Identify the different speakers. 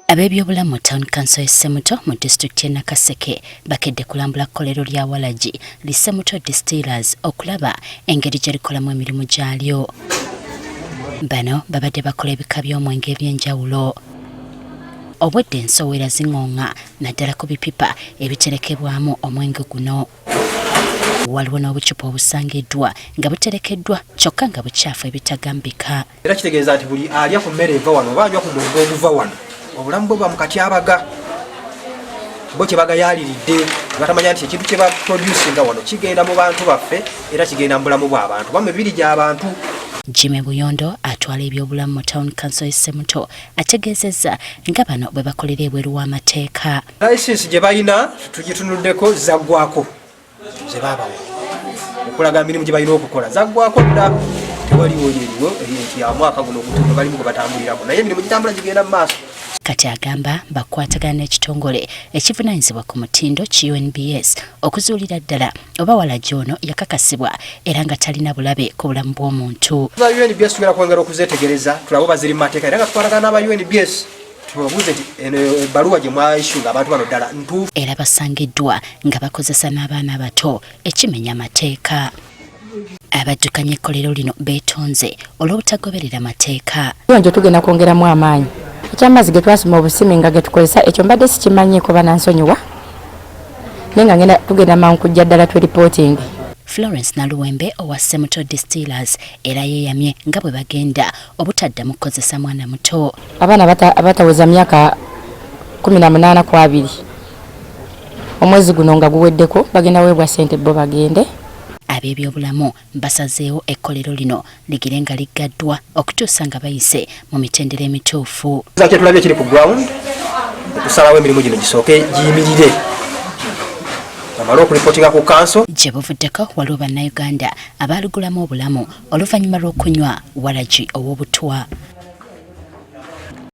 Speaker 1: Abebyobulamu mu Town Council Semuto mu district ya Nakaseke bakedde kulambula kkolero lya Walaji li Semuto Distillers okulaba engeri gye likolamu emirimu gyalyo. Bano babadde bakola ebika by'omwenge eby'enjawulo. Obwedde ensowera zingonga naddala ku bipipa ebiterekebwamu omwenge guno. Waliwo n'obucupa obusangiddwa nga buterekeddwa kyokka nga bukyafu ebitagambika.
Speaker 2: Era kitegeeza nti buli alya ku mmere eva wano oba anywa ku mwenge oguva wano obulamu bwe bwa mu katyabaga bo kye bagayaliridde batamanya nti ekintu kye baproducinga wano kigenda mu bantu baffe era kigenda mu bulamu bw'abantu ba mibiri gy'abantu.
Speaker 1: Jimmy Buyondo atwala ebyobulamu mu Town Council Semuto ategeezezza nga bano bwe bakolera ebweru w'amateeka.
Speaker 2: License gye balina tugitunuddeko zaggwako ze baabawa okulaga emirimu gye balina okukola zaggwako dda tewaliwo eriwo nti ya mwaka guno okutuuka balimu gwe batambulirako naye emirimu gitambula gigenda mu maaso. Kati agamba bakwatagana n'ekitongole ekivunaanyizibwa ku mutindo UNBS okuzuulira ddala oba Walaji ono yakakasibwa era nga talina bulabe ku bulamu bw'omuntu. UNBS tugenda kwongera okuzeetegereza tulabe oba ziri mu mateeka era nga tukwatagana n'aba UNBS tubabuuze nti ebbaluwa gye mwaishu ng'abantu bano ddala ntuufu.
Speaker 1: Era basangiddwa nga bakozesa n'abaana abato ekimenya amateeka. Abaddukanya ekkolero lino beetonze olw'obutagoberera mateeka.
Speaker 3: Njo tugenda kwongeramu amaanyi. Ekyamazzi ge twasoma obusimi nga ge tukozesa ekyo mbadde sikimanyiiko banansonyiwa naye nga ngenda tugenda mangu kujja ddala tu reporting.
Speaker 1: Florence Naluwembe owa Semuto Distillers era yeeyamye nga bwe bagenda obutaddamu kukozesa mwana muto.
Speaker 3: Abaana abataweza myaka 18 ku 2 omwezi guno nga guweddeko bagenda weebwa ssente bo bagende.
Speaker 1: Abebyobulamu basazeewo ekkolero lino ligire nga liggaddwa okutuusa nga bayise mu mitendera emituufu.
Speaker 2: Kye tulabye kiri ku ground tusalawo emirimu gino gisooke giyimirire amala okulipotinga ku kanso.
Speaker 1: Gye buvuddeko waliwo bannayuganda abaalugulamu obulamu oluvannyuma lw'okunywa Walaji ow'obutwa.